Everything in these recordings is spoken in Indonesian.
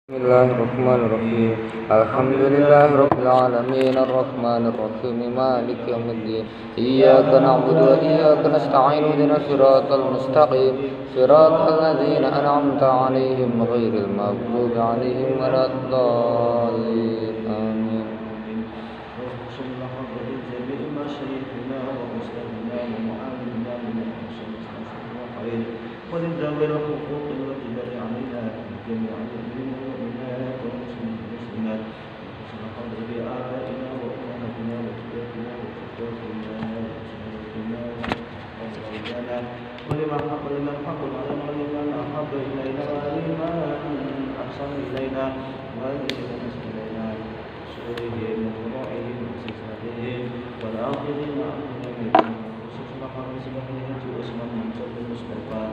Bismillahirrahmanirrahim. Alhamdulillahirabbil alamin arrahmanir rahim maliki yaumiddin. Iyyaka na'budu wa iyyaka nasta'in ihdinas siratal mustaqim siratal ladzina an'amta 'alaihim ghairil maghdubi 'alaihim waladdallin. Amin.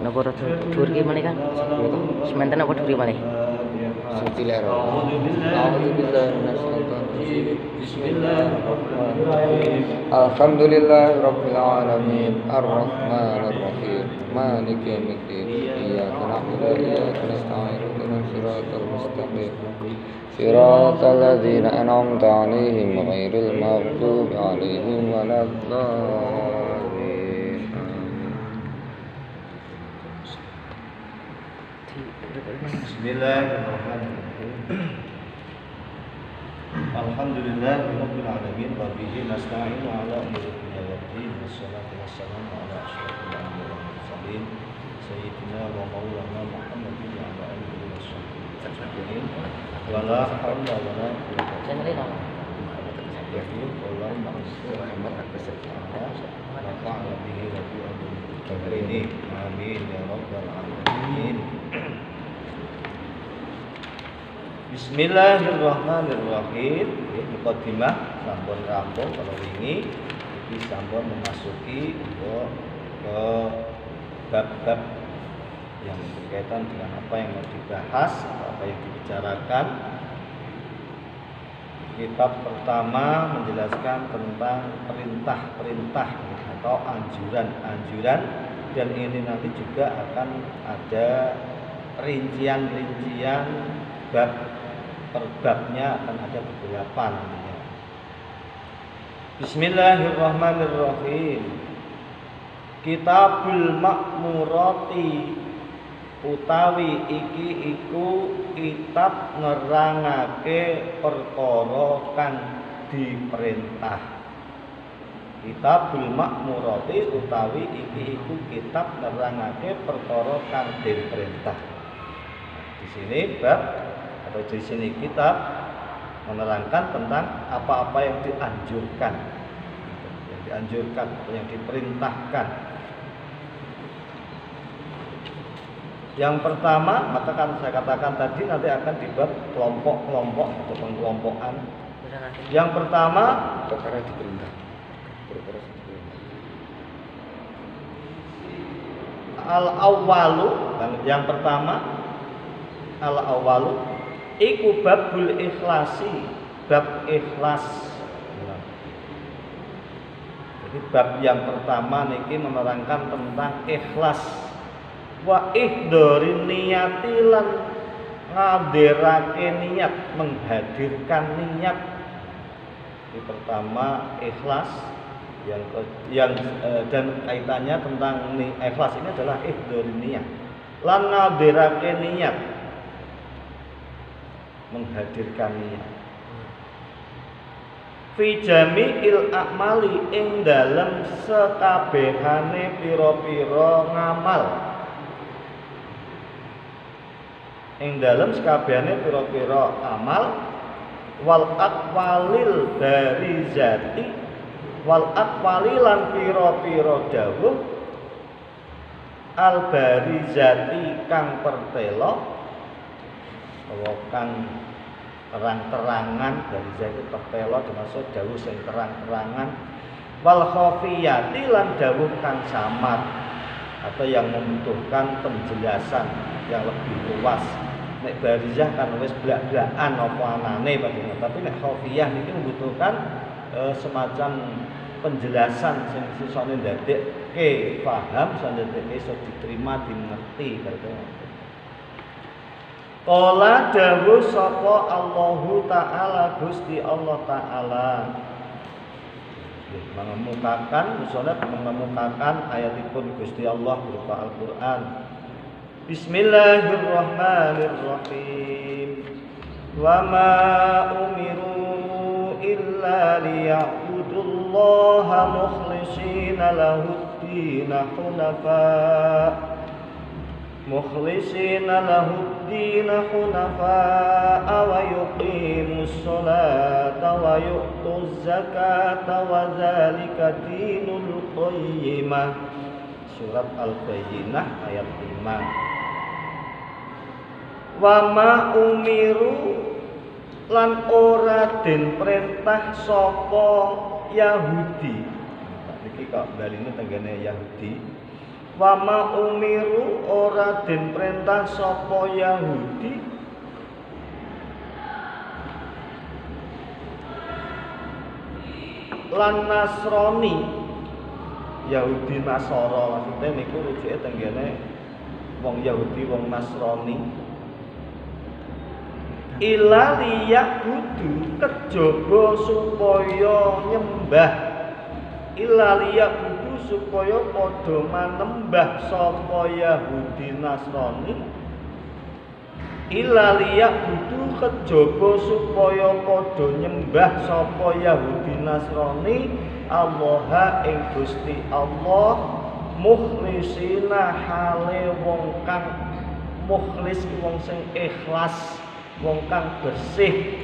Napa dhuwur ki meneh kan? Sementen apa dhuwur meneh? Alhamdulillahirabbil alamin arrahmanir rahim maliki yaumiddin. Iyyaka na'budu wa iyyaka nasta'in ihdinas siratal mustaqim siratal ladzina an'amta 'alaihim ghairil maghdubi 'alaihim waladdallin. Bismillahirrahmanirrahim. Alhamdulillahirabbil alamin wa bihi nasta'inu 'ala umuri dunya waddin. Wassalatu wassalamu 'ala asyrofil anbiya'i wal mursalin sayyidina wa maulana Muhammadin wa 'ala alihi washabbihi ajma'in. Wa la haula wa la quwwata illa billah. Amin ya rabbal alamin. Bismillahirrahmanirrahim. Mukadimah sampun rampung kalau wingi iki sampun memasuki untuk ke bab-bab yang berkaitan dengan apa yang mau dibahas, apa yang dibicarakan. Kitab pertama menjelaskan tentang perintah-perintah atau anjuran-anjuran, dan ini nanti juga akan ada rincian-rincian bab per babnya, akan ada beberapa nantinya. Bismillahirrahmanirrahim. Kitabul Ma'murati utawi iki iku kitab nerangake perkara kang diperintah. Kitabul Ma'murati utawi iki iku kitab nerangake perkara kang diperintah. Di sini bab atau di sini kitab menerangkan tentang apa-apa yang dianjurkan, yang diperintahkan. Yang pertama, maka kan saya katakan tadi nanti akan dibab kelompok-kelompok atau pengelompokan. Yang pertama, Perkara diperintah. al-awwalu, yang pertama al-awwalu iku babul ikhlasi, bab ikhlas. Jadi bab yang pertama niki menerangkan tentang ikhlas. Wa ihdorin niyati lan ngadirake niat, menghadirkan niat. Yang pertama ikhlas, dan kaitannya tentang ikhlas ini adalah ihdorin niyat. Lan ngadirake niat, menghadirkan niat. Fi jami'il a'mali, ing dalem sekabehane pira-pira ngamal. Ing dalem sekabehane pira-pira amal, wal aqwalil barizati, wal aqwali lan pira-pira dawuh, al barizati kang pertela kang terang-terangan. Dari itu pertela dimaksud dawuh sing terang-terangan. Wal khafiyati lan dawuh kang samar atau yang membutuhkan penjelasan yang lebih luas. Nek barizah kan wis blak-blakan apa anane padahal, tapi nek khafiyah niki membutuhkan semacam penjelasan sing sisane ndadekke paham, sing ndadekke iso diterima, dimengerti. Qala dawuh sapa Allahu taala Gusti Allah taala. Mengemukakan ayatipun Gusti Allah berupa Al-Qur'an. Bismillahirrahmanirrahim. Wa ma umiru illa liya'budullaha mukhlishina lahud-din hunafa wa yuqimus sholata wa yu'tuz zakata wa dzalika dinul qayyimah. Surat Al-Bayyinah ayat 5. Wa ma umiru lan ora den perintah sapa Yahudi. Iki kok baline tenggene Yahudi. Wa ma umiru ora den perintah sapa Yahudi lan Nasrani. Yahudi Nasara maksudnya niku rujuke tenggene wong Yahudi wong Nasrani. Ila liyabudu kejaba supaya nyembah. Ila liyabudu supaya padha manembah sapa Yahudi Nasrani. Ila liyabudu kejaba supaya padha nyembah sapa Yahudi Nasrani Allah ing Gusti Allah mukhlisina hale wong kang mukhlis wong sing ikhlas, wong kang bersih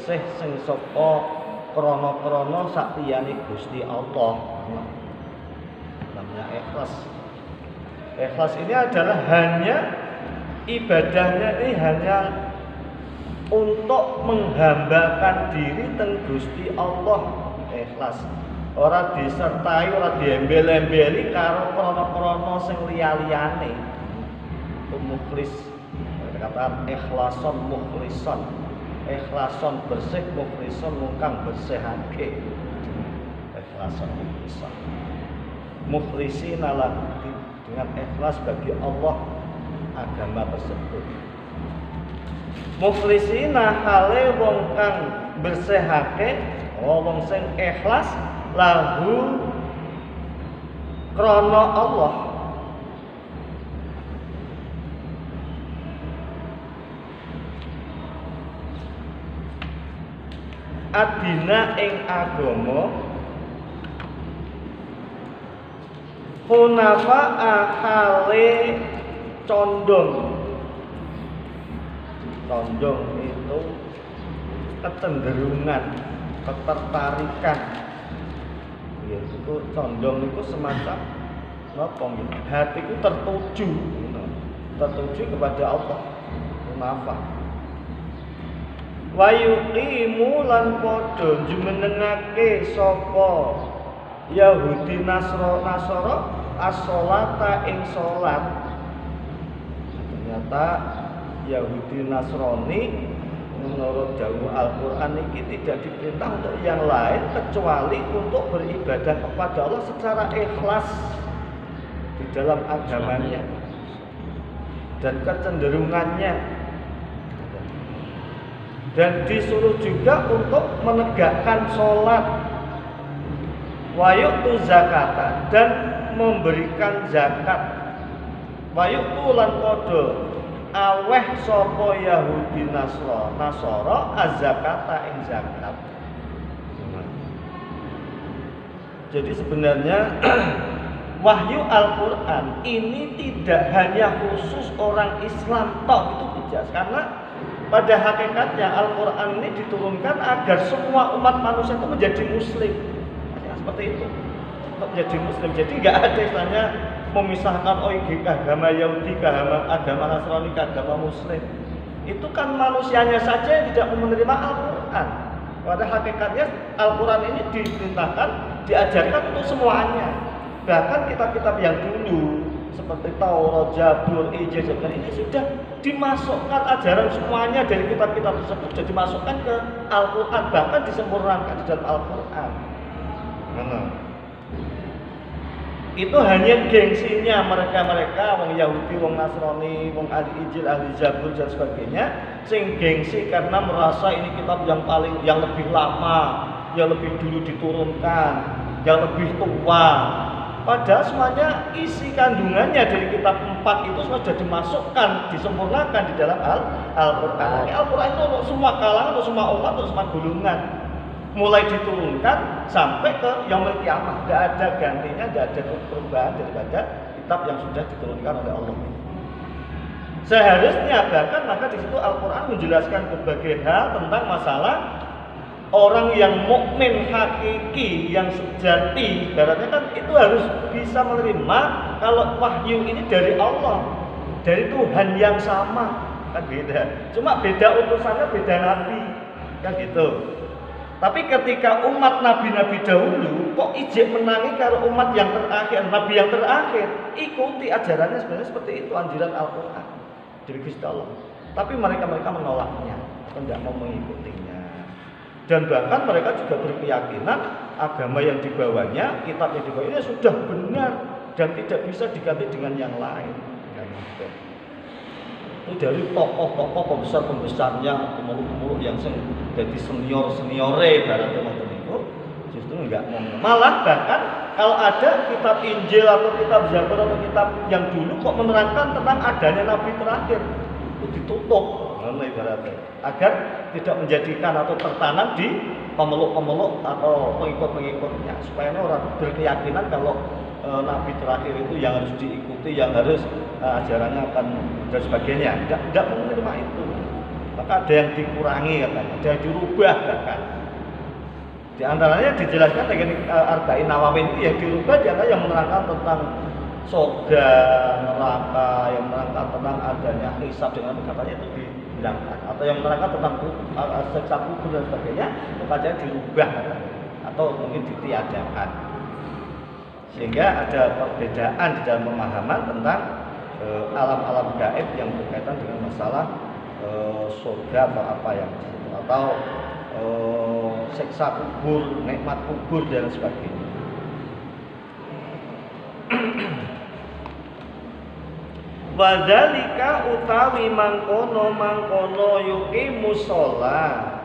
sing saka krana-krana sakliyane Gusti Allah. Namanya ikhlas. Ikhlas ini adalah hanya ibadahnya ini hanya untuk menghambakan diri teng Gusti Allah. Ikhlas. Ora disertai, ora diembel-embeli karo krana-krana sing liya-liyane. Mukhlis. Kata ikhlason mukhlison. Ikhlason bersih mukhlison mungkang bersihake. Ikhlason mukhlison. Mukhlisina lahu dengan ikhlas bagi Allah agama tersebut. Mukhlisina hale wong kang bersihake, wong sing ikhlas lahu krana Allah. Adina ing agama hunafa ahale condong. Condong itu kecenderungan, ketertarikan. Ya, itu condong itu semacam napa gitu. Hatiku tertuju kepada Allah. Hunafa. Wa yuqimu lan padha jumenengake sapa Yahudi Nasara as-sholata ing salat. Ternyata Yahudi Nasrani menurut dawuh Al-Qur'an ini tidak diperintah untuk yang lain kecuali untuk beribadah kepada Allah secara ikhlas di dalam agamanya dan kecenderungannya. Dan disuruh juga untuk menegakkan sholat, wa yu'tu zakata dan memberikan zakat, wa yu'tu lan padha aweh sapa Yahudi Nasara az-zakata ing zakat. Jadi sebenarnya wahyu Al-Qur'an ini tidak hanya khusus orang Islam tok, itu tidak, karena pada hakikatnya Al-Qur'an ini diturunkan agar semua umat manusia itu menjadi muslim. Ya, seperti itu. Untuk menjadi muslim. Jadi enggak ada istilahnya memisahkan ini agama Yahudi, agama Nasrani, agama muslim. Itu kan manusianya saja yang tidak menerima Al-Qur'an. Pada hakikatnya Al-Qur'an ini diperintahkan, diajarkan untuk semuanya. Bahkan kitab-kitab yang dulu seperti Taurat, Zabur, Injil ini sudah dimasukkan ajaran semuanya dari kitab-kitab tersebut, sudah dimasukkan ke Al-Qur'an, bahkan disempurnakan di dalam Al-Qur'an. Itu hanya gengsinya mereka-mereka wong Yahudi, wong Nasrani, wong ahli Injil, ahli Zabur dan sebagainya, sing gengsi karena merasa ini kitab yang lebih lama, yang lebih dulu diturunkan, yang lebih tua. Padahal semuanya isi kandungannya dari kitab 4 itu sudah dimasukkan, disempurnakan di dalam Al-Qur'an. Al-Qur'an itu untuk semua kalangan, untuk semua umat, untuk semua golongan. Mulai diturunkan sampai ke yaumil kiamah, tidak ada gantinya, tidak ada perubahan daripada kitab yang sudah diturunkan oleh Allah. Seharusnya bahkan maka di situ Al-Qur'an menjelaskan berbagai hal tentang masalah orang yang mukmin hakiki, yang sejati, ibaratnya kan itu harus bisa menerima kalau wahyu ini dari Allah, dari Tuhan yang sama, kan beda. Cuma beda utusannya, beda nabi, kan gitu. Tapi ketika umat nabi-nabi dahulu kok ijek menangi kalau umat yang terakhir, nabi yang terakhir, ikuti ajarannya sebenarnya seperti itu anjuran Al-Qur'an dari Gusti Allah. Tapi mereka menolaknya, atau tidak mau mengikutinya. Dan bahkan mereka juga berkeyakinan agama yang dibawanya, kitab yang dibawanya sudah benar dan tidak bisa diganti dengan yang lain. Itu dari tokoh-tokoh pembesar-pembesarnya, pemeluk-pemeluk yang jadi senior-seniore ibaratnya ngoten niku justru enggak mau. Malah bahkan kalau ada kitab Injil atau kitab Zabur atau kitab yang dulu kok menerangkan tentang adanya nabi terakhir, itu ditutup ibaratnya agar tidak menjadikan atau tertanam di pemeluk-pemeluk atau pengikut-pengikutnya, supaya orang berkeyakinan kalau nabi terakhir itu yang harus diikuti, yang harus ajarannya akan dan sebagainya. Tidak menerima itu. Maka ada yang dikurangi katanya, ada yang dirubah bahkan. Di antaranya dijelaskan dengan Arba'in Nawawi itu yang dirubah adalah yang menerangkan tentang surga, neraka, yang menerangkan tentang adanya hisab dengan katanya itu dihilangkan, atau yang menerangkan tentang siksa kubur dan sebagainya, makanya dirubah katanya, atau mungkin ditiadakan. Sehingga ada perbedaan di dalam pemahaman tentang alam-alam gaib yang berkaitan dengan masalah surga atau apa yang disitu, atau siksa kubur, nikmat kubur dan sebagainya. Wadzalika utawi mangkono yuqimus shalah.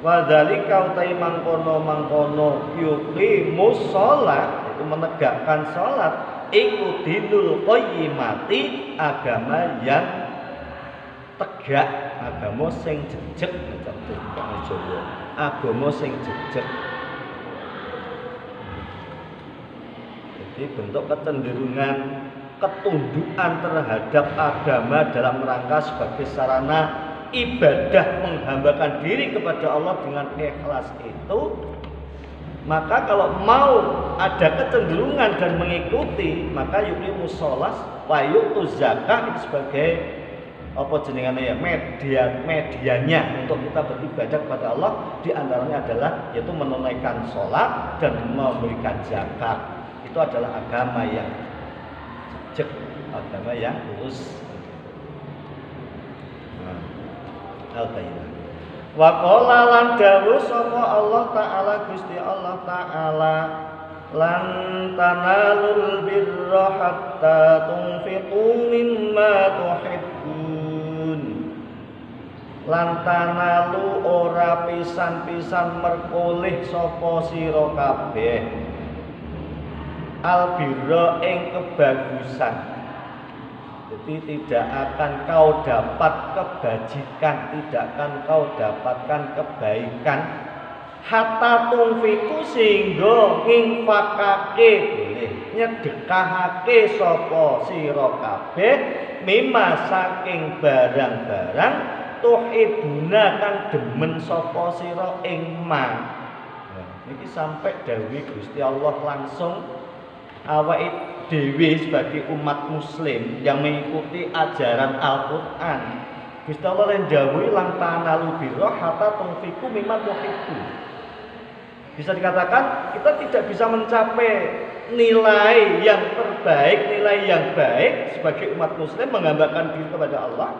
Wadzalika utawi mangkono yuqimus shalah, itu menegakkan salat, iku dinul qayyimati, agama yang tegak, agama sing jejeg, agama sing jejeg. Jadi bentuk kecenderungan ketundukan terhadap agama dalam rangka sebagai sarana ibadah menghambakan diri kepada Allah dengan ikhlas itu, maka kalau mau ada kecenderungan dan mengikuti, maka yuqimus shalah wa yu'tuz zakah sebagai apa jenengannya ya, medianya untuk kita beribadah kepada Allah, di antaranya adalah yaitu menunaikan sholat dan memberikan zakat. Itu adalah agama yang jejeg, agama yang lurus. Al-Qayyim. Wa qala lan dawuh sapa Allah taala, Gusti Allah taala, lan tanalul birra hatta tunfiqu mimma tuhibbun. Lan tanalu ora pisan-pisan merkoleh sapa sira kabeh albirra ing kebagusan. Jadi tidak akan kau dapat kebajikan, tidak akan kau dapatkan kebaikan hatta tunfiku, sehingga nginfakake, nyedekahake sapa sira kabeh mimma saking barang-barang tuhibuna kang demen sapa sira ing ma. Niki sampai dawuh Gusti Allah langsung awake dewi sebagai umat muslim yang mengikuti ajaran Al-Qur'an. Gusti Allah yang dawuhi lan tanalu birra hatta tunfiqu mimma tuhibbu. Bisa dikatakan kita tidak bisa mencapai nilai yang terbaik, nilai yang baik sebagai umat muslim menghambakan diri kepada Allah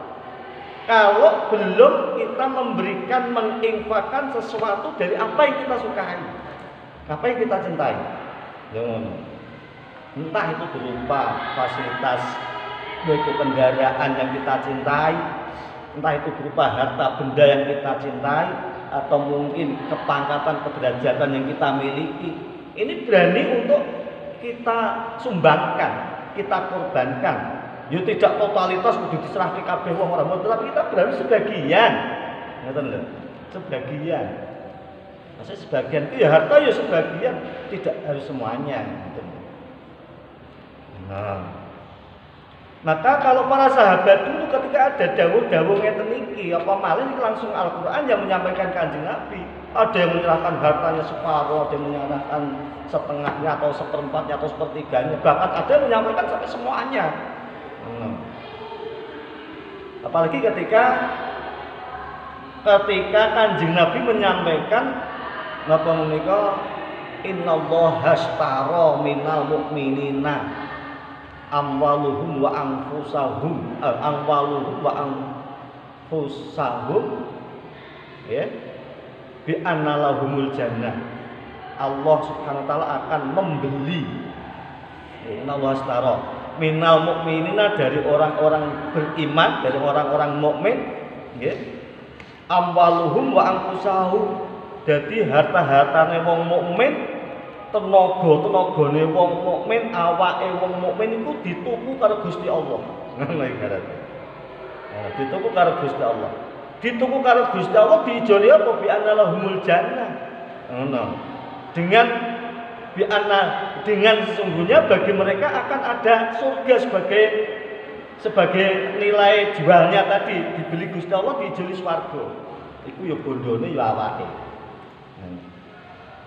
kalau belum kita memberikan, menginfakkan sesuatu dari apa yang kita sukai, apa yang kita cintai. Entah itu berupa fasilitas yaitu kendaraan yang kita cintai, entah itu berupa harta benda yang kita cintai, atau mungkin kepangkatan kederajatan yang kita miliki. Ini berani untuk kita sumbangkan, kita korbankan. Ya tidak totalitas kudu diserahke kabeh wong ora, tapi kita berani sebagian. Ngoten lho, sebagian. Maksudnya sebagian itu ya harta ya sebagian, tidak harus semuanya. Gitu. Nah, maka kalau para sahabat dulu ketika ada dawuh-dawuh ngeten iki, apa malih langsung Al-Qur'an yang menyampaikan Kanjeng Nabi. Ada yang menyerahkan hartanya separuh, ada yang menyerahkan setengahnya atau seperempatnya atau sepertiganya, bahkan ada yang menyampaikan sampai semuanya. Apalagi ketika Kanjeng Nabi menyampaikan napa menika innallaha ashtara minal mu'minina amwaluhum wa anfusahum ya bi anna lahumul jannah. Allah Subhanahu wa taala akan membeli innallaha ashtara minal mu'minina dari orang-orang beriman, dari orang-orang mukmin nggih, amwaluhum wa anfusahum. Jadi harta-hartane wong mukmin, tenaga-tenagane wong mukmin, awake wong mukmin iku dituku karo Gusti Allah. Ngono ibaratnya. Nah, dituku karo Gusti Allah. Dituku karo Gusti Allah diijoli apa bi annalahumul jannah. Ngono. Dengan sesungguhnya bagi mereka akan ada surga sebagai nilai jualnya tadi, dibeli Gusti Allah diijoli swarga. Iku ya bondone ya awake.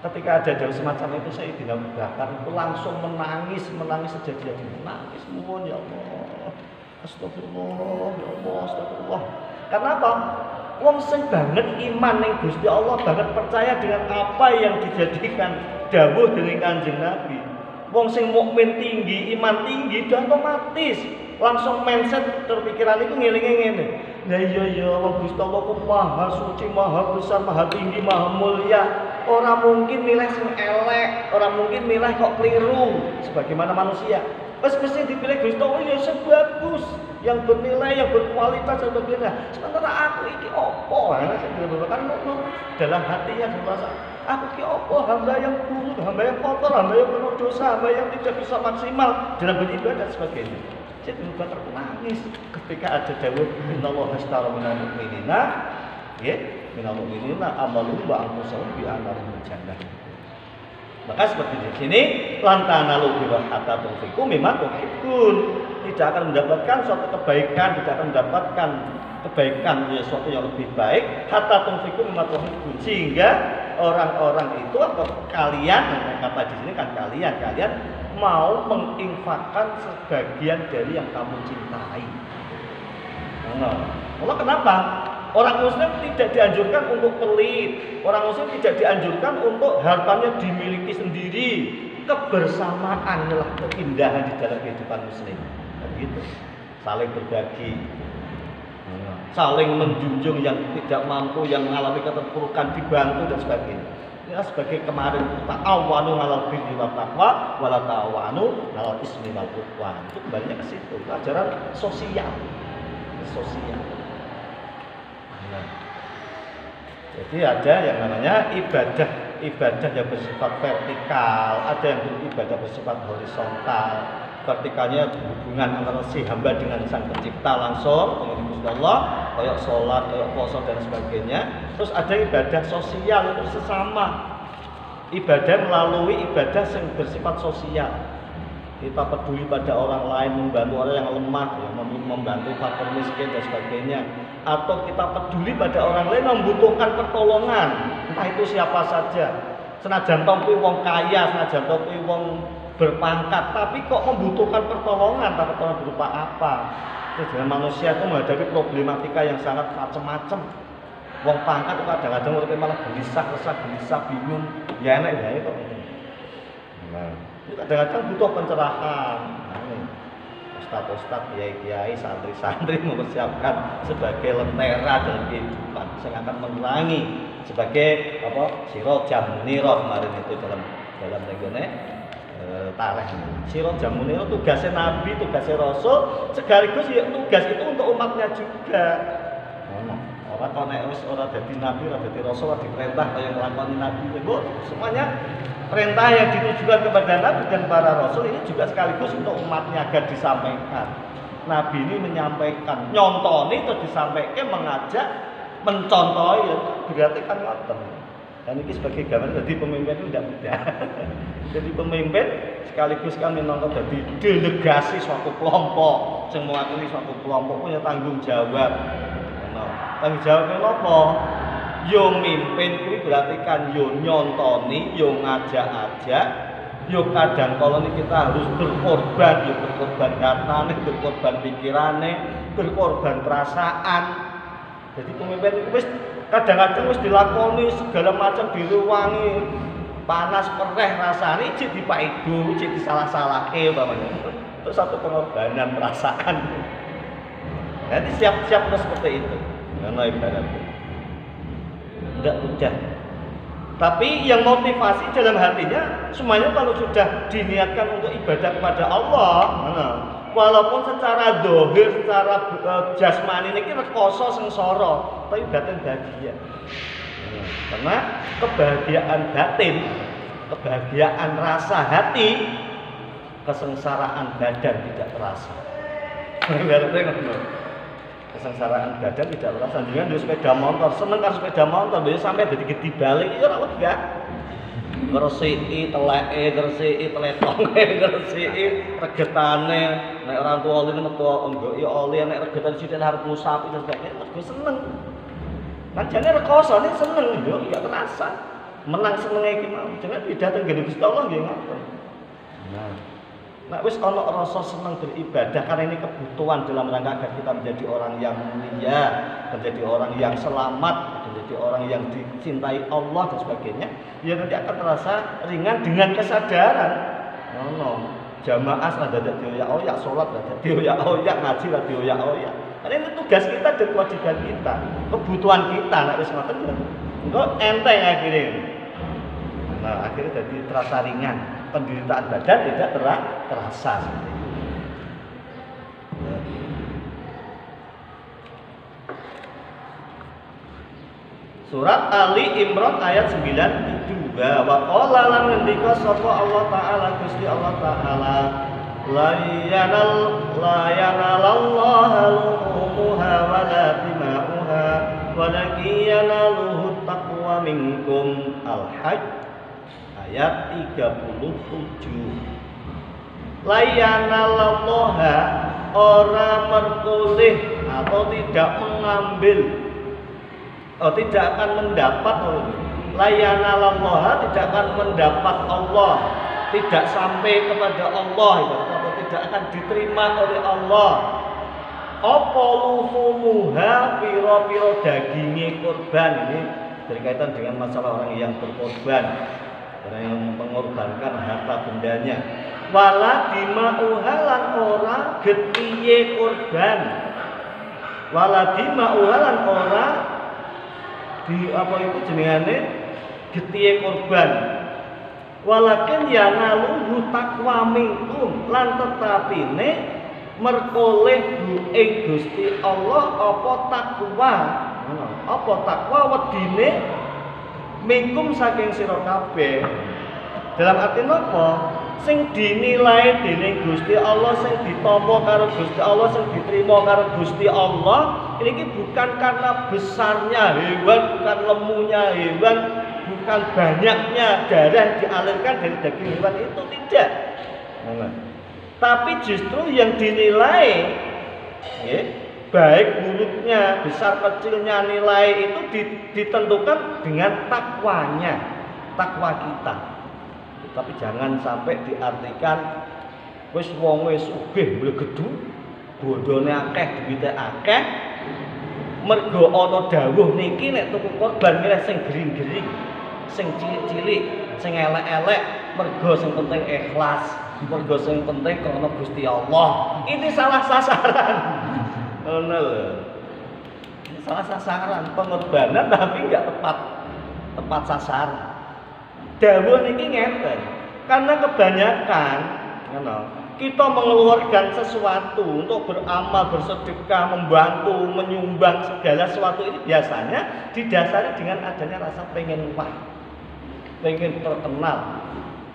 Ketika ada dawuh semacam itu, saya tidak Bakar itu langsung menangis sejadi-jadi, menangis mohon ya Allah, astagfirullah, ya Allah, astagfirullah. Karena apa? Wong sing banget iman ning Gusti Allah, banget percaya dengan apa yang dijadikan dawuh dening Kanjeng Nabi. Wong sing mukmin tinggi, iman tinggi, dan otomatis langsung mindset terpikiran itu ngelinge ngene. Nah iya wong Gusti Allah ku maha suci, maha besar, maha tinggi, maha mulia. Orang mungkin milih sing elek, orang mungkin milih kok keliru sebagaimana manusia. Mesti dipilih Gusti Allah ya sebagus, yang bernilai, yang berkualitas dan sebagainya. Sementara aku iki opo? Kan dalam hatinya merasa aku iki opo, hamba yang buruk, hamba yang kotor, hamba yang penuh dosa, hamba yang tidak bisa maksimal dalam beribadah dan sebagainya. Saya Bakar nangis ketika ada dawuh innallaha ashtara minal mu'minina ya minal mu'minina amaluhum wa anfusahum bi annahumul jannah. Maka seperti di sini lantana birra hatta tunfiqu mimma tuhibbun, tidak akan mendapatkan suatu kebaikan, tidak akan mendapatkan kebaikan ya suatu yang lebih baik hatta tunfiqu mimma tuhibbun, sehingga orang-orang itu atau kalian, kata di sini kan kalian mau menginfakkan sebagian dari yang kamu cintai. Allah kenapa? Orang muslim tidak dianjurkan untuk pelit. Orang muslim tidak dianjurkan untuk hartanya dimiliki sendiri. Kebersamaan adalah keindahan di dalam kehidupan muslim. Begitu. Saling berbagi. Saling menjunjung yang tidak mampu, yang mengalami keterpurukan dibantu dan sebagainya. Ya sebagai kemarin ta'awanu 'alal birri wat taqwa wa la ta'awanu 'alal ismi wal 'udwan. Itu kembalinya ke situ, ajaran sosial. Nah, jadi ada yang namanya ibadah yang bersifat vertikal, ada yang ibadah bersifat horizontal. Vertikalnya hubungan antara si hamba dengan sang pencipta langsung, dengan Gusti Allah, kayak sholat, kayak puasa dan sebagainya. Terus ada ibadah sosial itu sesama, ibadah melalui ibadah yang bersifat sosial. Kita peduli pada orang lain, membantu orang yang lemah, ya, membantu fakir miskin dan sebagainya. Atau kita peduli pada orang lain membutuhkan pertolongan, entah itu siapa saja. Senajan kuwi wong kaya, senajan kuwi wong berpangkat, tapi kok membutuhkan pertolongan, pertolongan berupa apa? Dengan manusia itu menghadapi problematika yang sangat macam-macam. Wong pangkat itu kadang-kadang urip malah gelisah, bingung, ya enak ya itu. Nah, kadang-kadang butuh pencerahan. Ustaz-ustaz, kiai-kiai, santri-santri mempersiapkan sebagai lentera dalam kehidupan yang akan menerangi sebagai apa? Sirajam munirah kemarin itu dalam legone tareh. Sira jamune tugasnya nabi, tugasnya rasul, sekaligus ya tugas itu untuk umatnya juga. Orang kalau nek wis ora dadi nabi, ora dadi rasul, ora diperintah kaya nglakoni nabi, kok semuanya perintah yang ditujukan kepada nabi dan para rasul ini juga sekaligus untuk umatnya agar disampaikan. Nabi ini menyampaikan, nyontoni terus disampaikan, mengajak, mencontohi, ya, berarti kan ngoten. Dan ini sebagai gambaran, jadi pemimpin itu tidak mudah. Jadi pemimpin sekaligus kan minangka jadi delegasi suatu kelompok, yang mewakili suatu kelompok punya tanggung jawab. Tanggung jawabnya apa? Yo mimpin kuwi berarti kan yo nyontoni, yo ngajak-ajak, yo kadang kalau ini kita harus berkorban, yo berkorban hartane, berkorban pikirane, berkorban perasaan. Jadi pemimpin itu wis kadang-kadang wis dilakoni segala macam diruwangi, panas perih rasane cek dipaido, cek disalah-salahke umpamanya. Itu satu pengorbanan perasaan. Jadi siap-siap terus seperti itu. Karena ibarat tidak mudah. Tapi yang motivasi dalam hatinya semuanya kalau sudah diniatkan untuk ibadah kepada Allah, walaupun secara zahir, secara jasmani ini rekoso sengsara, tapi batin bahagia. Karena kebahagiaan batin, kebahagiaan rasa hati, kesengsaraan badan tidak terasa. Kesengsaraan badan tidak terasa. Dengan di sepeda motor, seneng kan sepeda motor, biasa sampai jadi gede balik, itu rawat gak? Gresiki, teleke, gresiki, teletonge, gresiki, regetane. Nek orang tua oli metu nggoki oli, nek regetan sithik harus ngusapi dan sebagainya, mergo seneng. Kan jane rekoso nek seneng yo gak terasa. Menang senenge iki mau. Jangan pidato ngene Gusti Allah nggih ngoten. Nah, wis ana rasa senang beribadah karena ini kebutuhan dalam rangka agar kita menjadi orang yang mulia, menjadi orang yang selamat, menjadi orang yang dicintai Allah dan sebagainya. Ya nanti akan terasa ringan dengan kesadaran. Jamaah ada dioyak-oyak, sholat ada dioyak-oyak, ngaji ada dioyak-oyak. Karena ini tugas kita dan kewajiban kita, kebutuhan kita. Nek wis ngoten engko enteng akhirnya. Nah, akhirnya jadi terasa ringan. Penderitaan badan tidak terasa seperti itu. Surat Ali Imran ayat 92. Wa qala lan ngendika sapa Allah taala Gusti Allah taala la yanalallahu luhumuha wa la dima'uha walakin yanaluhu taqwa minkum al-hajj ayat 37. Layanalallaha ora merkoleh atau tidak mengambil tidak akan mendapat layanalallaha tidak akan mendapat Allah, tidak sampai kepada Allah atau tidak akan diterima oleh Allah apa luhumuha piro-piro dagingnya korban. Ini berkaitan dengan masalah orang yang berkorban, orang yang mengorbankan harta bendanya. Wala dima'uhalan orang getiye korban. Wala dima'uhalan orang di apa itu jenengane getiye korban. Walakin ya naluhu taqwa minkum lan tetapine merkoleh ing Gusti Allah apa takwa. Apa takwa wedine minkum saking sira kabeh. Dalam arti napa? Sing dinilai dening Gusti Allah, sing ditampa karo Gusti Allah, sing diterima karo Gusti Allah, ini bukan karena besarnya hewan, bukan lemunya hewan, bukan banyaknya darah dialirkan dari daging hewan itu, tidak. Tapi justru yang dinilai baik buruknya, besar kecilnya nilai itu ditentukan dengan takwanya, takwa kita. Tapi jangan sampai diartikan wis wong wis sugih mlegedu, bodhone akeh, duwite akeh, mergo ana dawuh niki nek tuku korban milih sing gering-gering, sing cilik-cilik, sing elek-elek, mergo sing penting ikhlas, mergo sing penting krana Gusti Allah. Ini salah sasaran. Ngono lho. Ini salah sasaran, pengorbanan tapi enggak tepat sasaran. Dawuh niki ngeten. Karena kebanyakan kita mengeluarkan sesuatu untuk beramal, bersedekah, membantu, menyumbang segala sesuatu ini biasanya didasari dengan adanya rasa pengen wah, pengen terkenal,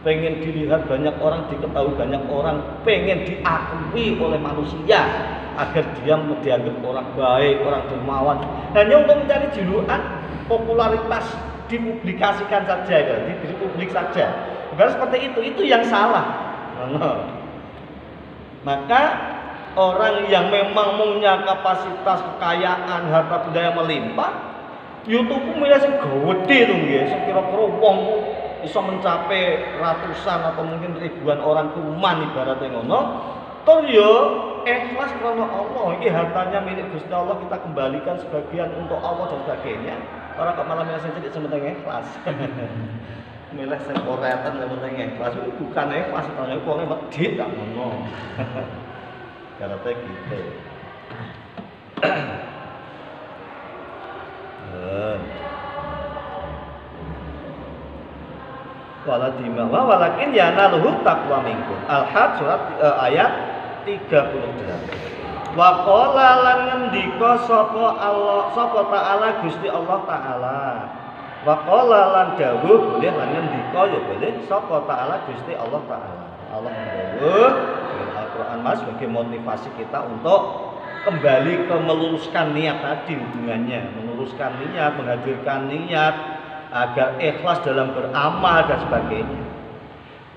pengen dilihat banyak orang, diketahui banyak orang, pengen diakui oleh manusia agar dia dianggap orang baik, orang dermawan, hanya untuk mencari julukan, popularitas, dipublikasikan saja, diberi publik saja. Bukan seperti itu yang salah. Maka orang yang memang punya kapasitas kekayaan, harta benda yang melimpah, YouTube milih sing gede lho nggih, sing kira-kira wong bisa mencapai ratusan atau mungkin ribuan orang kuman ibaratnya ngono. Tur yo ikhlas karena Allah, iki hartanya milik Gusti Allah, kita kembalikan sebagian untuk Allah dan sebagainya. Orang kok malah milih sing penting ikhlas. Milih sing koretan yang penting ikhlas, bukan ikhlas, karena itu orangnya medit gak ngono. Karena gitu. Walakin yanaluhu taqwa minkum. Al-Hajj surat ayat 38. Wa qala lan ngendika sapa Allah, sapa taala Gusti Allah taala. Wa qala lan dawuh boleh lan ngendika ya boleh sapa taala Gusti Allah taala. Allah dawuh dengan Al-Qur'an Mas sebagai motivasi kita untuk kembali ke meluruskan niat tadi, hubungannya meluruskan niat, menghadirkan niat agar ikhlas dalam beramal dan sebagainya.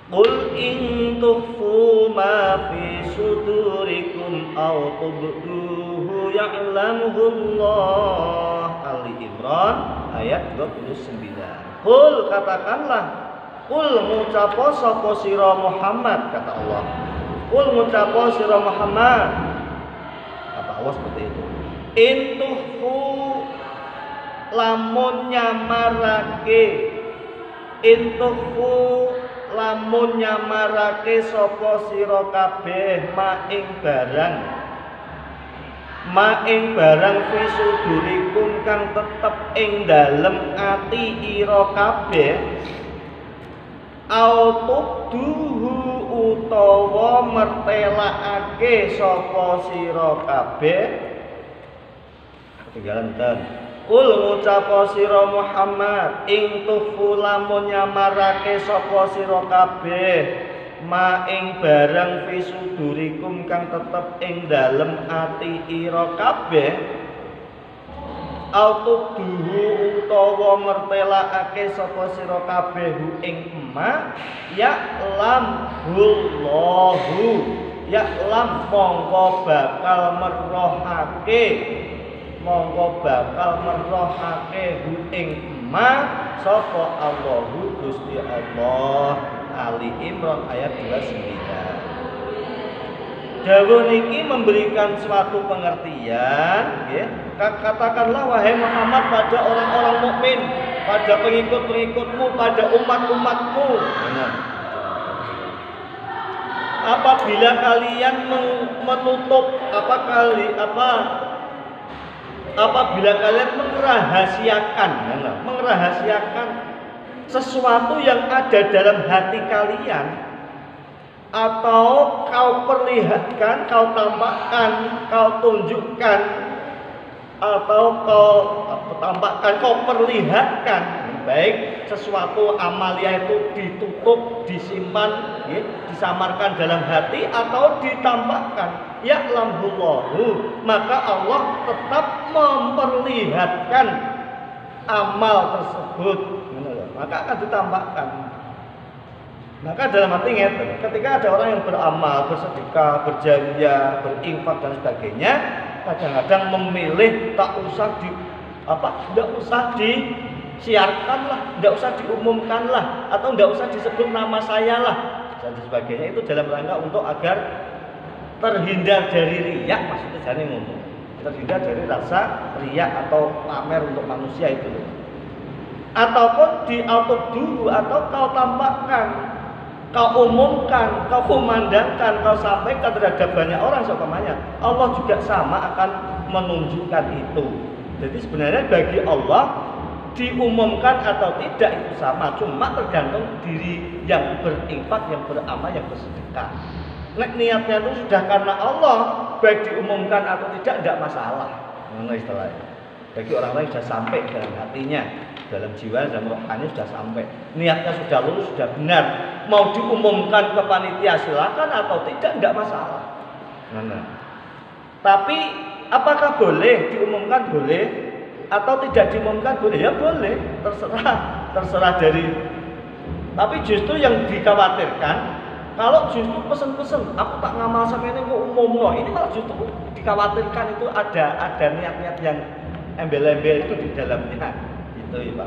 Qul in tukhfu ma fi sudurikum aw tubduhu ya'lamuhu Allah. Ali Imran ayat 29. Qul katakanlah, qul ngucapo sapa sira Muhammad, kata Allah. Qul ngucapo sira Muhammad, kata Allah seperti itu. In tukhfu lamun nyamarake, intuhu lamun nyamarake sapa sira kabeh maing barang fisudurikum kang tetep ing dalem ati ira kabeh, autubduhu utawa mertelakake sapa sira kabeh. Ketinggalan ten. Kul ngucapa sira Muhammad ing tufu lamun nyamarake sapa sira kabeh ma ing barang fisudurikum kang tetep ing dalem ati ira kabeh, autubduhu utawa mertelakake sapa sira kabeh ing ma ya'lamullahu ya'lam mongko bakal merohake ing ma sapa Allahu Gusti Allah. Ali Imran ayat 29. Dawuh niki memberikan suatu pengertian, ya. Katakanlah wahai Muhammad pada orang-orang mukmin, pada pengikut-pengikutmu, pada umat-umatmu. Apabila kalian menutup apabila kalian merahasiakan sesuatu yang ada dalam hati kalian, atau kau perlihatkan, kau tampakkan, kau tunjukkan, atau kau perlihatkan, baik sesuatu amalia itu ditutup, disimpan, ya, disamarkan dalam hati atau ditampakkan, ya'lamullahu, maka Allah tetap memperlihatkan amal tersebut, maka akan ditampakkan. Maka dalam hati ketika ada orang yang beramal, bersedekah, berjariah, berinfak dan sebagainya, kadang-kadang memilih tidak usah disiarkan lah, tidak usah diumumkan lah, atau tidak usah disebut nama saya lah dan sebagainya, itu dalam rangka untuk agar terhindar dari riya, maksudnya jadi ngomong, terhindar dari rasa riya atau pamer untuk manusia itu, ataupun diautubduhu, atau kau tampakkan, kau umumkan, kau kumandangkan, kau sampaikan terhadap banyak orang seumpamanya. Allah juga sama akan menunjukkan itu. Jadi sebenarnya bagi Allah diumumkan atau tidak itu sama, cuma tergantung diri yang berinfak, yang beramal, yang bersedekah. Nek niatnya itu sudah karena Allah, baik diumumkan atau tidak masalah. Mana istilahnya? Bagi orang lain sudah sampai dalam hatinya, dalam jiwa, dalam rohani sudah sampai. Niatnya sudah lurus, sudah benar. Mau diumumkan ke panitia silakan atau tidak masalah. Mana? Tapi apakah boleh diumumkan? Boleh. Atau tidak diumumkan? Boleh. Ya boleh. Terserah dari. Tapi justru yang dikhawatirkan, kalau justru pesen-pesen, aku tak ngamal sama ini kok umum loh. Ini malah justru dikhawatirkan itu ada niat-niat yang embel-embel itu di dalamnya. Itu ya Pak.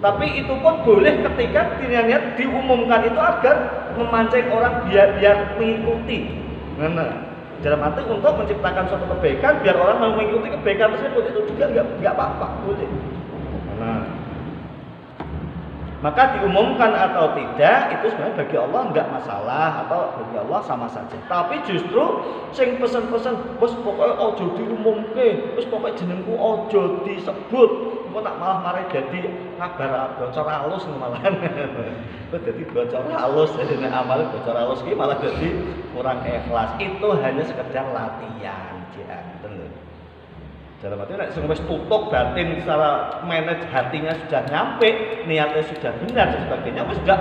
Tapi itu pun boleh ketika niat diumumkan itu agar memancing orang biar mengikuti. Nah, dalam arti untuk menciptakan suatu kebaikan biar orang mau mengikuti kebaikan tersebut itu juga nggak apa-apa, boleh. Nah, maka diumumkan atau tidak itu sebenarnya bagi Allah enggak masalah atau bagi Allah sama saja. Tapi justru sing pesen-pesen bos pokoknya ojo diumumke, bos pokoknya jenengku ojo disebut. Engko nak malah mari jadi kabar bocor halus malahan. Kok jadi bocor halus jadi amal bocor halus iki malah jadi kurang ikhlas. Itu hanya sekedar latihan, janten. Dalam arti nek sing wis tutuk batin secara manage hatinya sudah nyampe, niatnya sudah benar dan sebagainya, wis enggak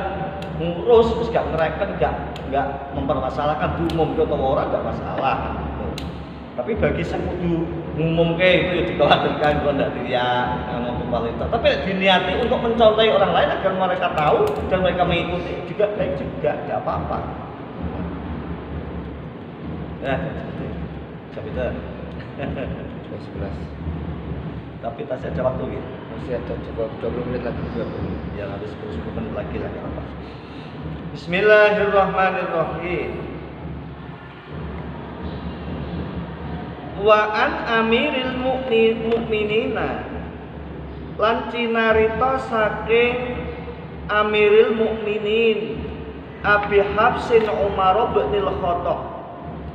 ngurus, wis enggak ngereken, enggak mempermasalahkan diumum ke orang enggak masalah. Tapi bagi sing kudu ngumumke itu ya dikhawatirkan kalau ndak riya ana kualitas. Tapi diniati untuk mencontohi orang lain agar mereka tahu dan mereka mengikuti juga baik juga, enggak apa-apa. Nah, sampai 11. Tapi masih ada waktu gitu. Masih ada cukup 20 menit lagi. 20. Ya habis 10 menit lagi lah apa. Bismillahirrahmanirrahim. Wa an amiril mukminina lan cinarita saking amiril mukminin Abi Hafsin Umar bin Khattab.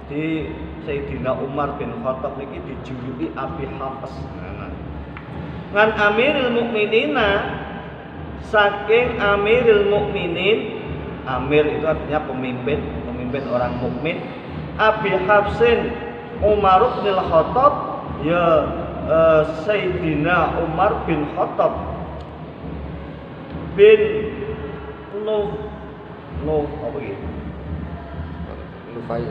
Di Sayyidina Umar bin Khattab niki dijuluki Abi Hafs. Ngan Amirul Mukminina saking Amirul Mukminin, Amir itu artinya pemimpin orang mukmin. Abi Hafsin Umar bin Khattab ya Sayyidina Umar bin Khattab bin apa gitu? Nufail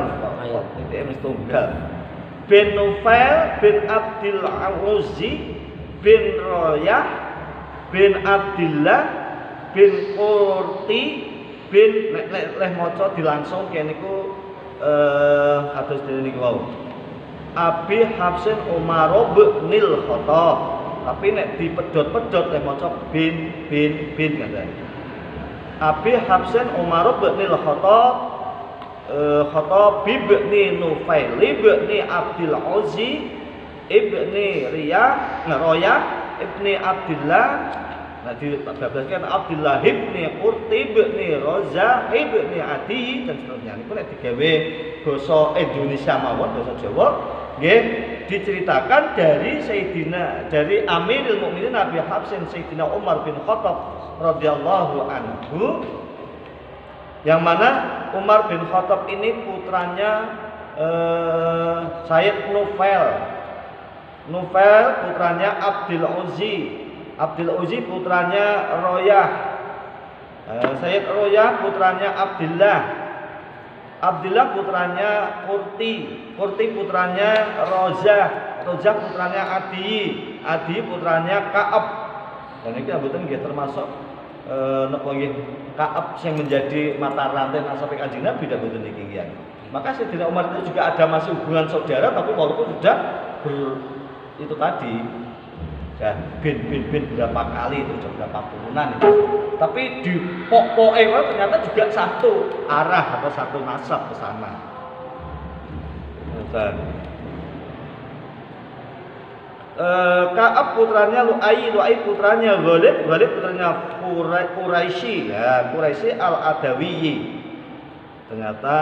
itu mesti tunggal bin Nufail bin Abdul Auzi bin Royah bin Abdillah bin Qurti bin leh maca dilangsung kene niku kados dene niku wau Abi Hafsin Umar bin Khattab tapi nek dipedhot-pedhot leh maca bin kan Abi Hafsin Umar bin Khattab Khattab ibni Nufail ibni Abdul Aziz ibni Royah ibni Abdillah. Nah dibablaskan Abdullah ibni Qurti ibni Roza ibni Adi dan seterusnya. Niku nek digawe basa Indonesia mawon basa Jawa nggih diceritakan dari Amirul Mukminin Abi Hafsin Sayyidina Umar bin Khattab radhiyallahu anhu, yang mana Umar bin Khattab ini putranya Sayyid Nufail putranya Abdul Uzi putranya Royah, Sayyid Royah putranya Abdillah putranya Qurti putranya Rozah putranya Adi putranya Ka'ab. Dan ini mboten nggih termasuk napa nggih Ka'ab yang menjadi mata rantai nasab Kanjeng Nabi dan mboten niki nggih. Maka Sayyidina Umar itu juga ada masih hubungan saudara tapi walaupun sudah itu tadi ya bin berapa kali itu berapa turunan itu. Tapi di pokok ternyata juga satu arah atau satu nasab ke sana. Ka'ab putranya Lu'ai putranya Ghalib putranya Quraisy, ya Quraisy al-Adawiyyi. Ternyata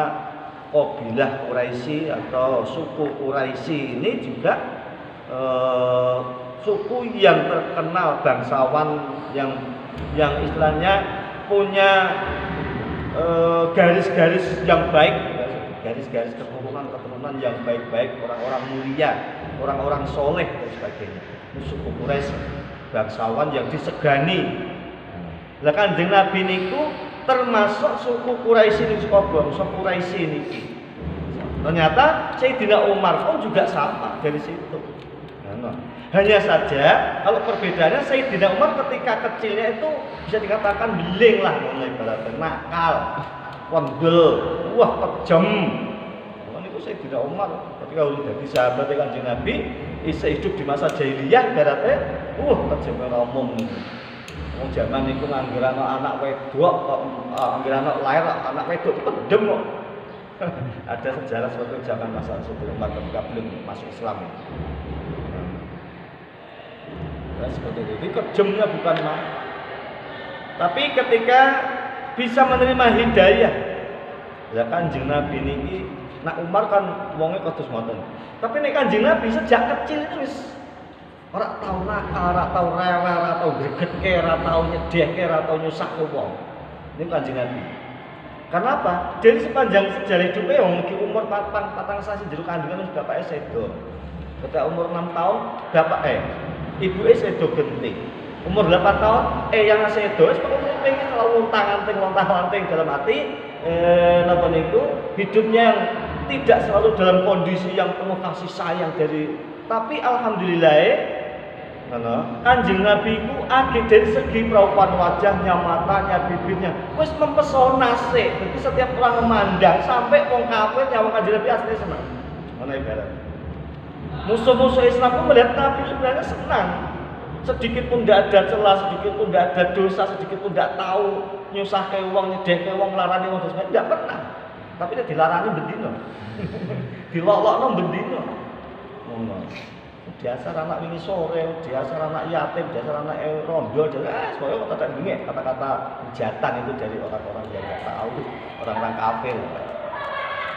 kabilah Quraisy atau suku Quraisy ini juga suku yang terkenal, bangsawan yang istilahnya punya garis-garis yang baik, garis-garis keturunan yang baik-baik, orang-orang mulia, orang-orang soleh dan sebagainya. Ini suku Quraisy, bangsawan yang disegani. Lah Kanjeng Nabi niku termasuk suku Quraisy niku, suku bangsa Quraisy niki. Ternyata Sayyidina Umar pun juga sama dari situ. Hanya saja kalau perbedaannya Sayyidina Umar ketika kecilnya itu bisa dikatakan beling lah, mulai ibaratnya nakal, wandel, wah kejam. Itu Sayyidina Umar ketika udah jadi sahabat Kanjeng Nabi, hidup di masa jahiliyah ibaratnya, kejam ngomong. Wong jaman niku nganggur anak wedok kok anggur anak lahir anak wedok itu kedem kok. Ada sejarah suatu zaman masa sebelum Umar ketika belum masuk Islam. Seperti itu. Ini kejemnya bukan main. Tapi ketika bisa menerima hidayah, ya Kanjeng Nabi niki, nak Umar kan wonge kados ngoten. Tapi nek Kanjeng Nabi sejak kecil itu wis ora tau nakal, ora tau rewel, ora tau gregetke, ora tau nyedehke, ora tau nyusahke wong. Ini Kanjeng Nabi. Karena apa? Dari sepanjang sejarah hidupnya wong iki umur patang sasi jero kandungan wis bapake sedo. Ketika umur 6 tahun bapak ibuke sedo genting. Umur 8 tahun yang sedo wis pokoke pengen lontang-lanting dalam hati napa niku hidupnya yang tidak selalu dalam kondisi yang penuh kasih sayang tapi alhamdulillah Kanjeng Nabi ku agih dari segi perawakan wajahnya, matanya, bibirnya wis mempesona sih. Jadi setiap orang memandang sampai wong kafir yang Kanjeng Nabi asli senang. Mana ibarat musuh-musuh Islam pun melihat Nabi sebenarnya senang. Sedikit pun tidak ada celah, sedikit pun tidak ada dosa, sedikit pun tidak tahu nyusahke wong, nyedehke wong, larani wong sebagainya, tidak pernah. Tapi dia dilarani bendino. Dilolokno bendino. Dasar anak wingi sore, dasar anak yatim, dasar anak rondo, semuanya kata-kata hujatan itu dari orang-orang yang tidak tahu, orang-orang kafir.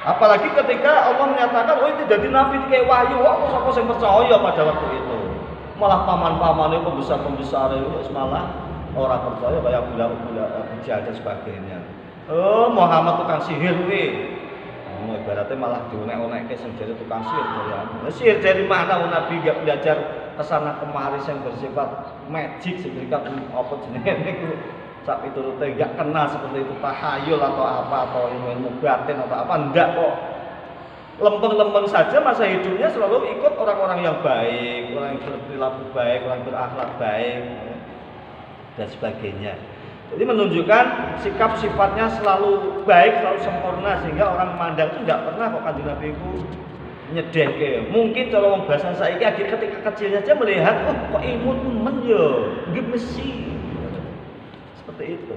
Apalagi ketika Allah menyatakan, itu jadi nabi kayak wahyu, siapa yang percaya pada waktu itu. Malah paman-pamannya pembesar-pembesar itu malah orang percaya kayak budak-budak Abu dan sebagainya. Muhammad tukang sihir ibaratnya malah dionek-onekke sing jadi tukang sihir. Sihir dari mana Nabi gak belajar kesana kemari yang bersifat magic seberikan apa jenenge niku sak piturute gak kenal seperti itu tahayul atau apa atau ilmu batin atau apa ndak kok. Lempeng-lempeng saja masa hidupnya selalu ikut orang-orang yang baik, orang yang berperilaku baik, orang yang berakhlak baik dan sebagainya. Jadi menunjukkan sikap sifatnya selalu baik, selalu sempurna sehingga orang memandang itu tidak pernah kok Kanjeng Nabi itu nyedehke. Mungkin kalau wong bahasa saiki ketika kecilnya aja melihat kok imut men yo, gemesi. Seperti itu.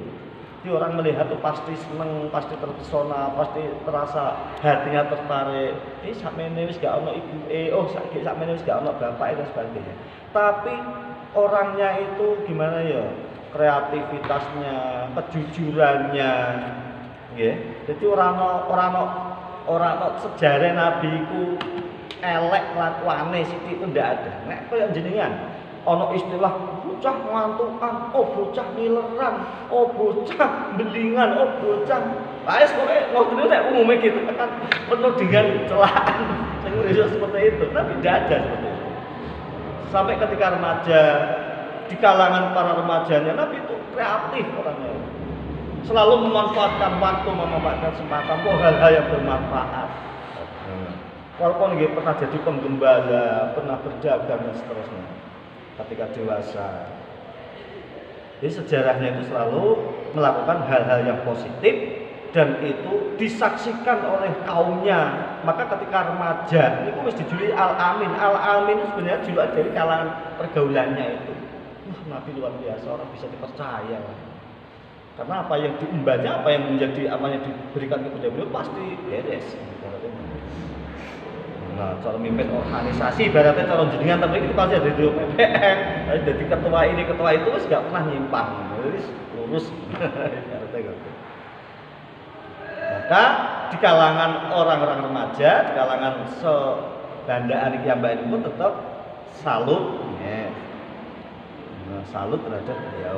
Jadi orang melihat tuh pasti seneng, pasti terpesona, pasti terasa hatinya tertarik. Sakmene wis gak ono ibuke, sakmene wis gak ono bapake dan sebagainya. Tapi orangnya itu gimana ya? Kreativitasnya, kejujurannya, ya. Jadi orang sejarah Nabi ku elek lakuane sithik itu ndak ada. Nek koyo jenengan ana istilah bocah ngantukan, bocah nileran, bocah belingan, bocah. Wis pokoke ngono nek umume gitu kan penuh dengan celaan. Sing seperti itu, tapi ndak ada seperti itu. Sampai ketika remaja di kalangan para remajanya Nabi itu kreatif orangnya, selalu memanfaatkan waktu, memanfaatkan kesempatan untuk hal-hal yang bermanfaat. Walaupun dia pernah jadi penggembala, pernah berdagang dan seterusnya ketika dewasa. Jadi sejarahnya itu selalu melakukan hal-hal yang positif dan itu disaksikan oleh kaumnya. Maka ketika remaja itu harus dijuluki Al-Amin. Al-Amin itu sebenarnya julukan dari kalangan pergaulannya itu. Nabi luar biasa, orang bisa dipercaya. Karena apa yang diembannya, apa yang menjadi apa yang diberikan kepada beliau pasti beres. Nah, cara mimpin organisasi, ibaratnya cara jenengan tapi itu pasti ada di PPM, jadi ketua ini, ketua itu wis gak pernah nyimpang, terus lurus. Maka di kalangan orang-orang remaja, di kalangan sebandaan iki ambak itu pun tetap salut. salut terhadap beliau.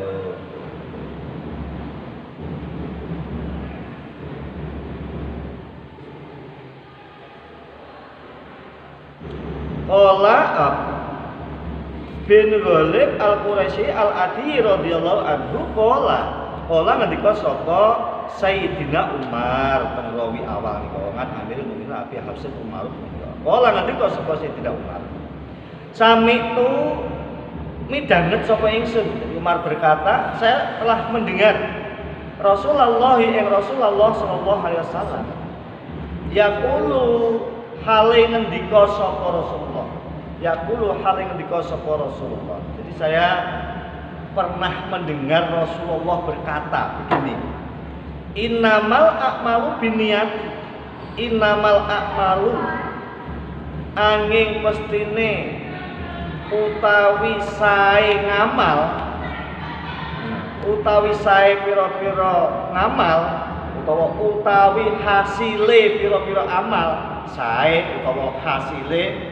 Qala bin Ghalib Al-Quraisy Al-Adi radhiyallahu anhu qala ngendika sapa Sayyidina Umar pengrawi awal kawangan Amirul Mukminin Abi Hafsin Umar qala ngendika sapa Sayyidina Umar sami tu midanget sapa ingsun. Umar berkata, saya telah mendengar Rasulullah sallallahu alaihi wasallam yaqulu hale ngendika sapa Rasulullah. Yaqulu hale ngendika sapa Rasulullah. Jadi saya pernah mendengar Rasulullah berkata begini. Innamal a'malu binniyati. Innamal a'malu angin pestine utawi sae ngamal utawi sae pira-pira ngamal utawi hasile pira-pira amal sae utawa hasile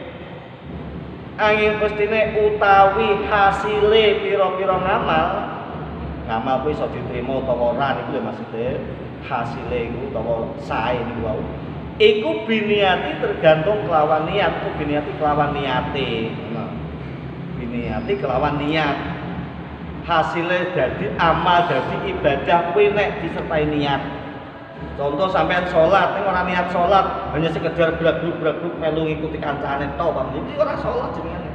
angin pestine utawi hasile pira-pira ngamal kuwi iso diterima utawa ora niku lho maksude hasile iku utawa sae niku wae iku biniati tergantung kelawan niat iku biniati kelawan niate biniati kelawan niat hasilnya jadi amal jadi ibadah kuwi nek disertai niat. Contoh sampean sholat, ning ora niat sholat, hanya sekedar bragruk melu ngikuti kancane tok, Pak. Iki ora sholat jenenge.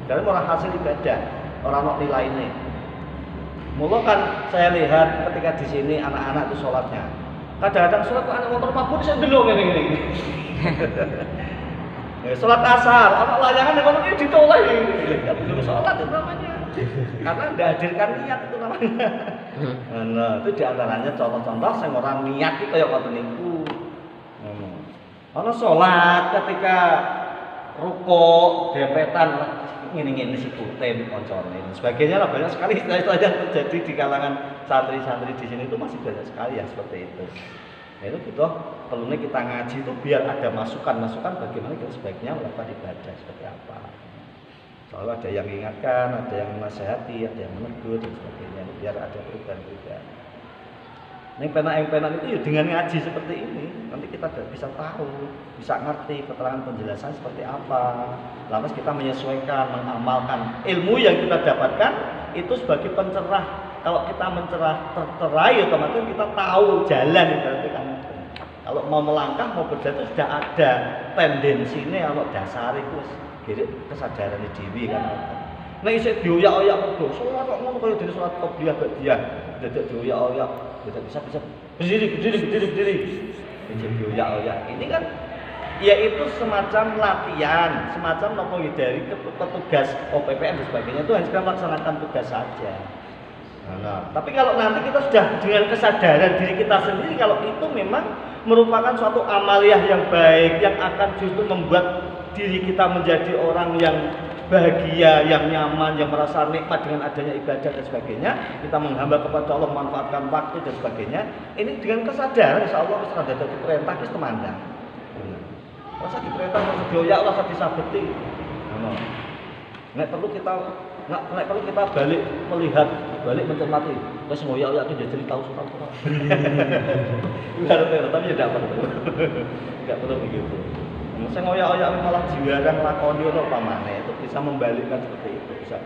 Jadi ora hasil ibadah, ora ono nilaine. Mula kan saya lihat ketika di sini anak-anak itu sholatnya. Kadang-kadang sholat kok anak motor mabuk saya delok ngene-ngene. Sholat asar, apa layangan yang iki ditoleh. Enggak belum sholat itu namanya. Karena tidak hadirkan niat itu namanya. Nah, itu diantaranya contoh-contoh sing ora niat iki kaya ngoten niku. Ana sholat ketika rukuk depetan ngene-ngene sikute koncone. Sebagainya lah banyak sekali istilah yang terjadi di kalangan santri-santri di sini itu masih banyak sekali yang seperti itu. Nah, itu butuh perlunya kita ngaji itu biar ada masukan-masukan bagaimana kita sebaiknya melakukan ibadah seperti apa. Soalnya ada yang mengingatkan, ada yang menasihati, ada yang menegur dan sebagainya biar ada perubahan-perubahan. Nah, pena itu ya dengan ngaji seperti ini nanti kita bisa tahu, bisa ngerti keterangan penjelasan seperti apa. Lantas kita menyesuaikan, mengamalkan ilmu yang kita dapatkan itu sebagai pencerah. Kalau kita terterai otomatis kita tahu jalan berarti kan. Kalau mau melangkah mau berjalan itu sudah ada tendensinya kalau dasar itu kesadaran diri kan. Nah isih dioyak-oyak mergo salat kok ngono kaya dene salat qobliyah ba'diyah. Dadak dioyak-oyak, dadak bisa berdiri. Isih dioyak-oyak. Ini kan yaitu semacam latihan, semacam nopo dari petugas OPPN dan sebagainya itu hanya melaksanakan tugas saja. Nah, tapi kalau nanti kita sudah dengan kesadaran diri kita sendiri kalau itu memang merupakan suatu amaliyah yang baik yang akan justru membuat diri kita menjadi orang yang bahagia, yang nyaman, yang merasa nikmat dengan adanya ibadah dan sebagainya, kita menghamba kepada Allah, memanfaatkan waktu dan sebagainya. Ini dengan kesadaran insya Allah bisa ada perintah kita temandang. Rasa diperintah, rasa dioyak, rasa disabeti. Nek perlu kita balik melihat, balik mencermati. Wes ngoyak-oyak itu jadi tahu surat-surat. Tapi tidak perlu. Enggak perlu begitu. Saya ngoyak-oyak malah jiwarang lakoni atau apa mana itu bisa membalikkan seperti itu bisa.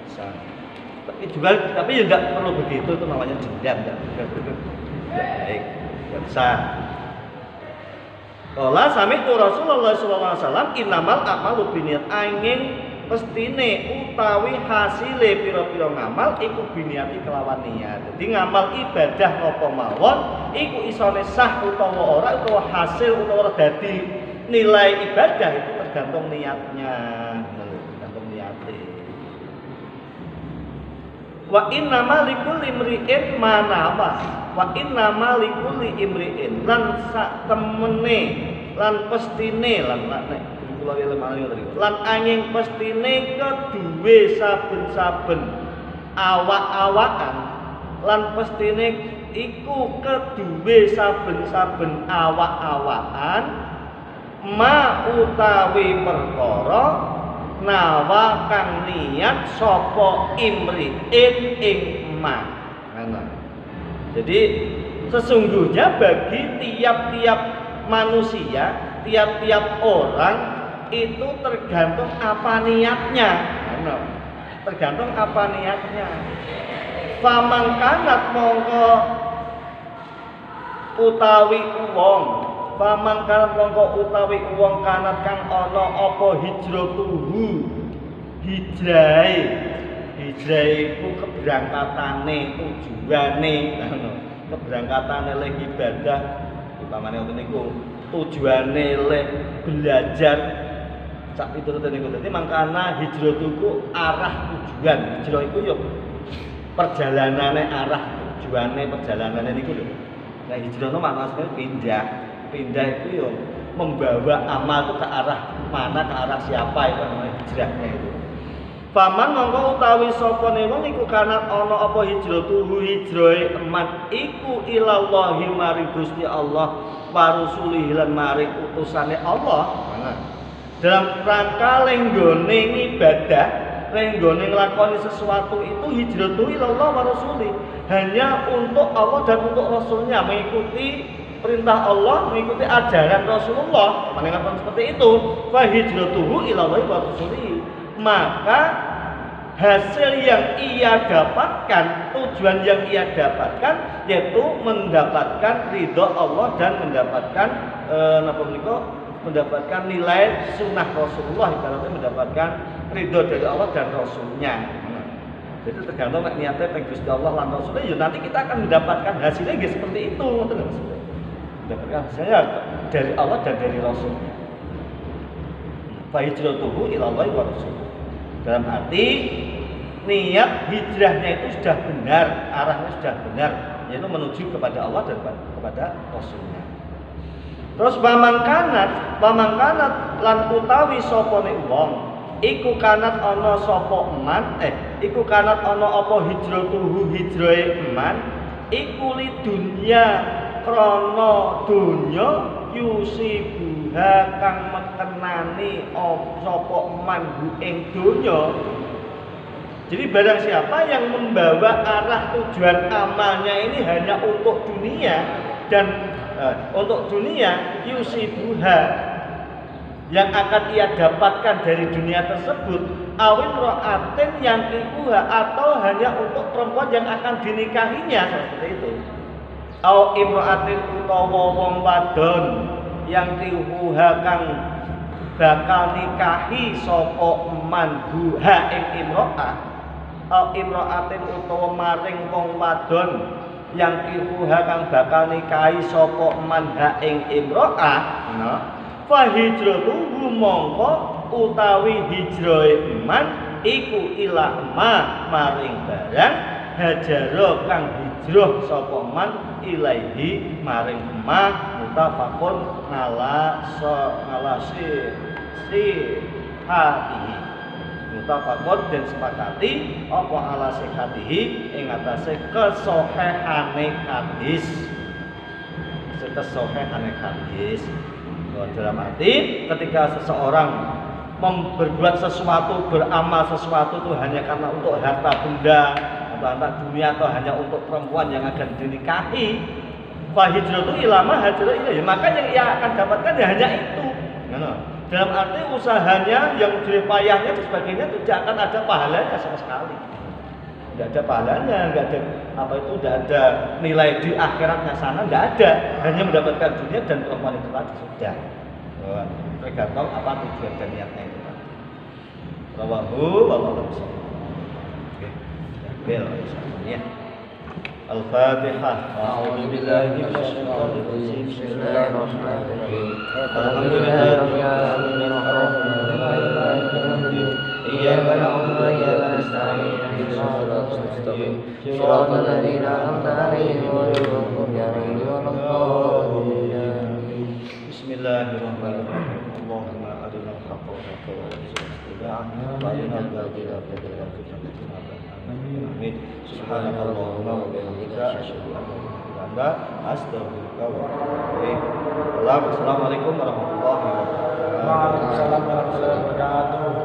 Tapi ya tidak perlu begitu itu namanya dendam ya. Baik, tidak bisa. Kala sami tu Rasulullah sallallahu alaihi wasallam innamal a'malu binniyat angin pestine utawi hasile pira-pira ngamal iku biniati kelawan niat. Dadi ngamal ibadah napa mawon iku isone sah utawa ora utawa hasil utawa dadi nilai ibadah itu tergantung niatnya, tergantung niatnya. Wa innama likulli imri'in ma nawa. Wa innama likulli imri'in lan sak temene lan pestine lan lan angin pestine keduwe saben-saben awak-awakan lan pestine iku keduwe saben-saben awak-awakan ma utawi perkara nawa kang niat sapa imri'in ing ma. Jadi sesungguhnya bagi tiap-tiap manusia, tiap-tiap orang itu tergantung apa niatnya. Tergantung apa niatnya. Faman kanat mongko utawi wong, faman kanat mongko utawi wong kanat kang ana apa hijratuhu, hijrahe iku keberangkatane, tujuane, keberangkatane le ibadah, utamane ngoten niku, tujuane le belajar sak itu niku. Dadi mangkana hijratuku arah tujuan. Hijrah iku ya perjalanane arah tujuane perjalanane niku lho. Nah hijrah itu maknanya pindah. Pindah itu ya membawa amal itu ke arah mana, ke arah siapa, itu namanya hijrahnya itu. Faman mongko utawi sapa niku iku kanat ana apa hijratuhu hijrahe eman iku ilallahi maring Gusti Allah wa rasulihi lan maring utusane Allah. Dalam rangka lenggone ibadah, lenggone nglakoni sesuatu itu hijratu ilallah wa rasuli, hanya untuk Allah dan untuk Rasulnya, mengikuti perintah Allah, mengikuti ajaran Rasulullah, mendengarkan seperti itu. Fa hijratuhu ilallah wa rasuli, maka hasil yang ia dapatkan, tujuan yang ia dapatkan yaitu mendapatkan ridho Allah dan mendapatkan nilai sunnah Rasulullah, ibaratnya mendapatkan ridho dari Allah dan Rasulnya. Jadi tergantung niatnya teng Gusti Allah lan Rasulnya, ya nanti kita akan mendapatkan hasilnya seperti itu, mendapatkan hasilnya dari Allah dan dari Rasulnya. Fa hijratuhu ilallahi wa rasul. Dalam arti niat hijrahnya itu sudah benar, arahnya sudah benar, yaitu menuju kepada Allah dan kepada Rasulnya. Terus paman kanat lan utawi sapa nek wong iku kanat ana sapa eman iku kanat ana apa hijratuhu hijrahe eman iku li dunya krana donya yusibuha kang mekenani sapa eman ing donya. Jadi barang siapa yang membawa arah tujuan amalnya ini hanya untuk dunia dan untuk dunia yusibuha yang akan ia dapatkan dari dunia tersebut awin ro'atin yang ikuha atau hanya untuk perempuan yang akan dinikahinya seperti itu. Au imro'atin utawa wong wadon yang ikuha kang bakal nikahi sapa man buha ing imro'ah. Au imro'atin utawa maring wong wadon yang kifuha kang bakal nikahi sapa man ha ing imro'ah, fa hijratuhu mongko utawi hijrahe man iku ila ma maring barang hajara kang hijrah sapa man ilaihi maring ma mutafaqun si hati. Mutafaqun dan sepakati apa ala sihatihi ing atase kesahihane hadis. Kesahihane hadis. Dalam arti ketika seseorang berbuat sesuatu, beramal sesuatu itu hanya karena untuk harta benda, atau harta dunia, atau hanya untuk perempuan yang akan dinikahi, fa hijratu ilama hajra ya, maka yang ia akan dapatkan ya hanya itu. Dalam arti usahanya yang jerih payahnya dan sebagainya itu tidak akan ada pahalanya sama sekali. Tidak ada pahalanya, tidak ada apa itu, tidak ada nilai di akhiratnya sana, tidak ada. Hanya mendapatkan dunia dan perempuan itu tadi sudah. Tergantung apa tujuan dan niatnya itu tadi. Rawahu wallahu a'lam. Oke. Bel ya. Al-Fatihah. A'udzu billahi minasyaitonir rajim. Bismillahirrahmanirrahim. Alhamdulillahirabbil alamin arrahmanirrahim. Iyyaka na'budu wa iyyaka nasta'in. Ihdinas siratal mustaqim. Shiratal ladzina an'amta 'alaihim ghairil maghdubi 'alaihim waladdallin. Bismillahirrahmanirrahim. Allahumma arinal haqqa haqqan warzuqna ittiba'ahu wa arinal batila batilan warzuqna Amin. Subhanallahumma wa bihamdika asyhadu an la ilaha illa anta astaghfiruka wa atubu ilaik. Assalamualaikum warahmatullahi wabarakatuh. Waalaikumsalam warahmatullahi wabarakatuh.